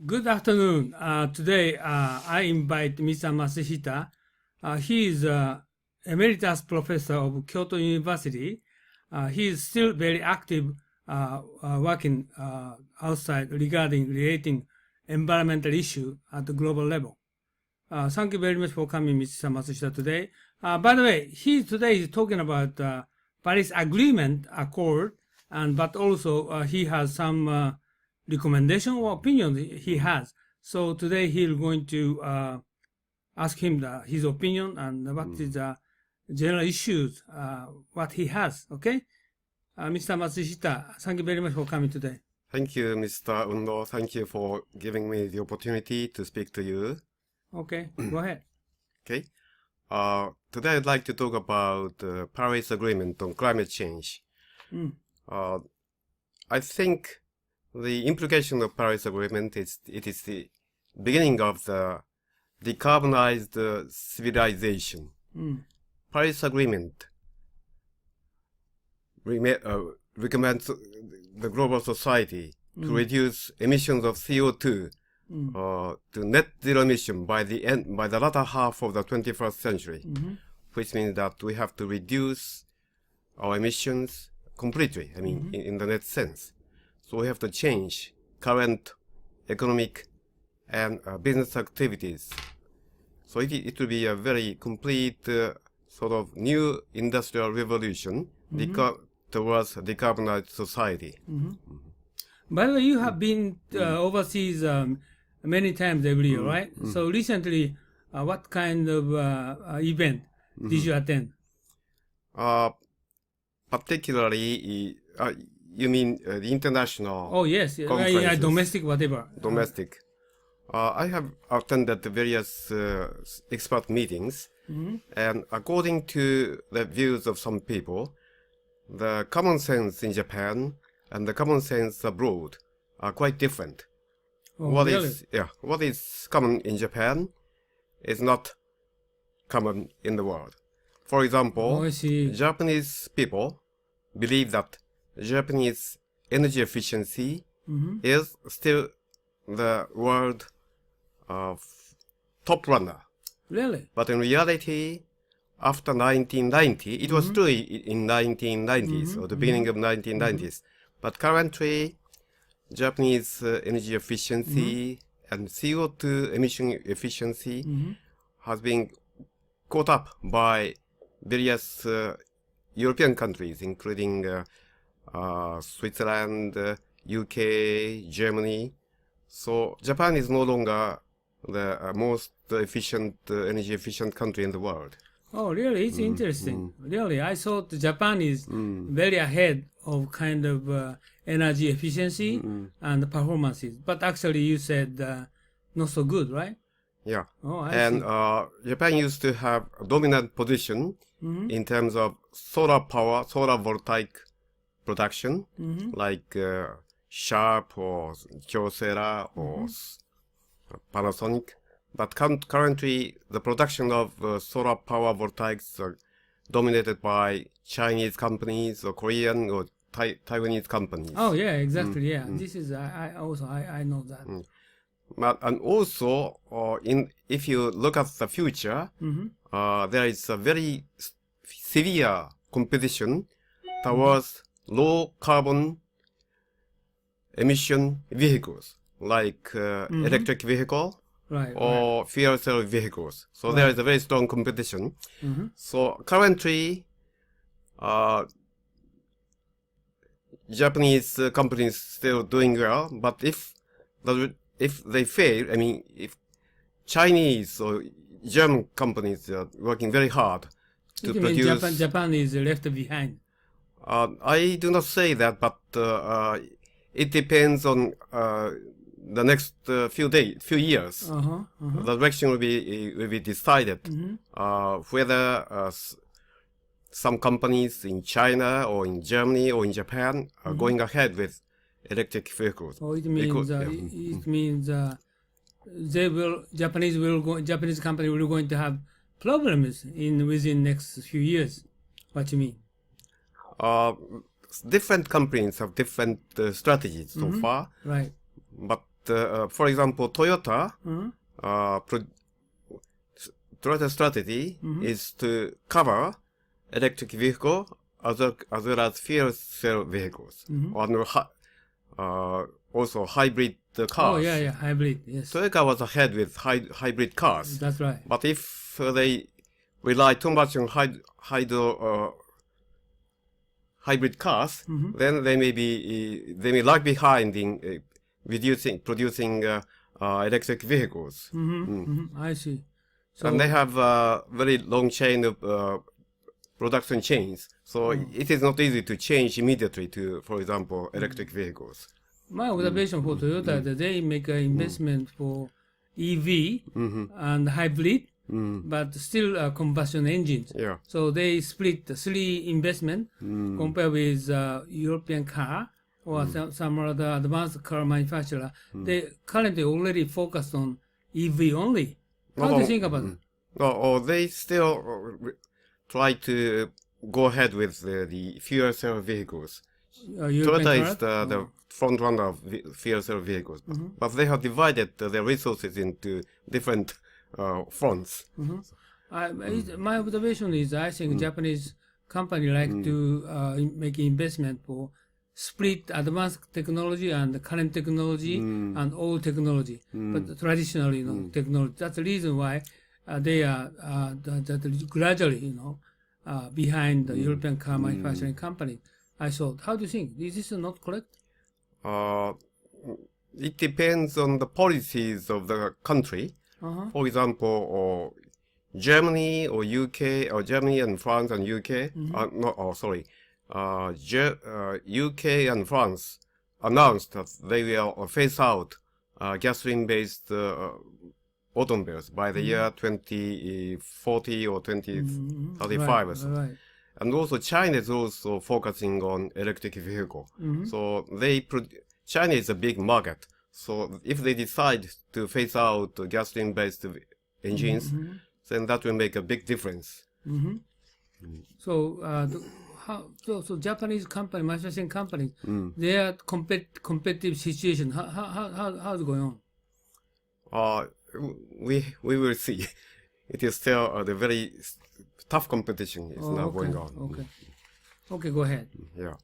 Good afternoon. Today, I invite Mr. Matsuhita. He is emeritus professor of Kyoto University. He is still very active working outside relating environmental issue at the global level. Thank you very much for coming, Mr. Matsuhita, today. By the way, he today is talking about Paris Agreement Accord, but also he has some recommendation or opinion he has. So today he's going to ask him his opinion and what is the general issues, what he has. Okay? Mr. Matsushita, thank you very much for coming today. Thank you, Mr. Unno. Thank you for giving me the opportunity to speak to you. Okay, go ahead. Okay. Today I'd like to talk about the Paris Agreement on climate change. I think the implication of Paris Agreement is it is the beginning of the decarbonized civilization. Paris Agreement recommends the global society to reduce emissions of CO2 to net zero emission by the latter half of the 21st century, which means that we have to reduce our emissions completely, in the net sense. So we have to change current economic and business activities. So it will be a very complete sort of new industrial revolution towards a decarbonized society. By the way, you have been overseas many times every year, right? So recently, what kind of event did you attend? Particularly, you mean the international? Oh yes, domestic, whatever. Domestic. I have attended the various expert meetings, and according to the views of some people, the common sense in Japan and the common sense abroad are quite different. Oh, What really? what is common in Japan is not common in the world. For example, I see. Japanese people believe that Japanese energy efficiency is still the world top runner. Really? But in reality, after 1990, it was true in 1990s or the beginning of 1990s. But currently, Japanese energy efficiency and CO2 emission efficiency has been caught up by various European countries, including Switzerland, UK, Germany. So Japan is no longer the most energy efficient country in the world. Oh, really? It's interesting. Really, I thought Japan is very ahead of kind of energy efficiency and performances. But actually, you said not so good, right? Yeah. Oh, I and see. Japan used to have a dominant position in terms of solar power, solar voltaic production, like Sharp or Kyocera or Panasonic. But currently, the production of solar power voltaics are dominated by Chinese companies or Korean or Taiwanese companies. Oh, yeah, exactly. Yeah, this is I know that. And also, if you look at the future, there is a very severe competition towards low carbon emission vehicles, like electric vehicle or fuel cell vehicles. So there is a very strong competition. So currently, Japanese companies still doing well, but if they fail, if Chinese or German companies are working very hard to produce. Japan is left behind. I do not say that, but it depends on the next few years. The direction will be decided whether some companies in China or in Germany or in Japan are going ahead with electric vehicles. Oh, it means Japanese company will going to have problems within next few years. What you mean? Different companies have different strategies so far. Right. But for example, Toyota, Mhm. Toyota strategy is to cover electric vehicle as well as fuel cell vehicles, and also hybrid cars. Oh, yeah, hybrid, yes. Toyota was ahead with hybrid cars. That's right. But if they rely too much on hybrid cars, then they may lag behind in producing electric vehicles. I see. So, And they have a very long chain of production chains, so it is not easy to change immediately to, for example, electric vehicles. my observation for Toyota that they make an investment for EV and hybrid, but still combustion engines. Yeah. So they split the 3 investment compared with European car or some other advanced car manufacturer. They currently already focused on EV only. How do you think about it? Or they still try to go ahead with the fuel cell vehicles. European Toyota car? is the front runner of fuel cell vehicles, but they have divided their resources into different fronts. My observation is I think Japanese company like to make investment for split advanced technology and current technology and old technology, but traditionally, technology. That's the reason why they are gradually, behind the European car manufacturing company. I thought, how do you think? Is this not correct? It depends on the policies of the country. For example, Germany or UK, or Germany and France and UK, UK and France announced that they will phase out gasoline-based automobiles by the year 2040 or 2035 or so. Right. And also China is also focusing on electric vehicle. So China is a big market. So if they decide to phase out gasoline-based engines, then that will make a big difference. So, so Japanese company, manufacturing companies, their competitive situation, how's it going on? We will see. It is still the very tough competition is now going on. Okay, go ahead. Yeah.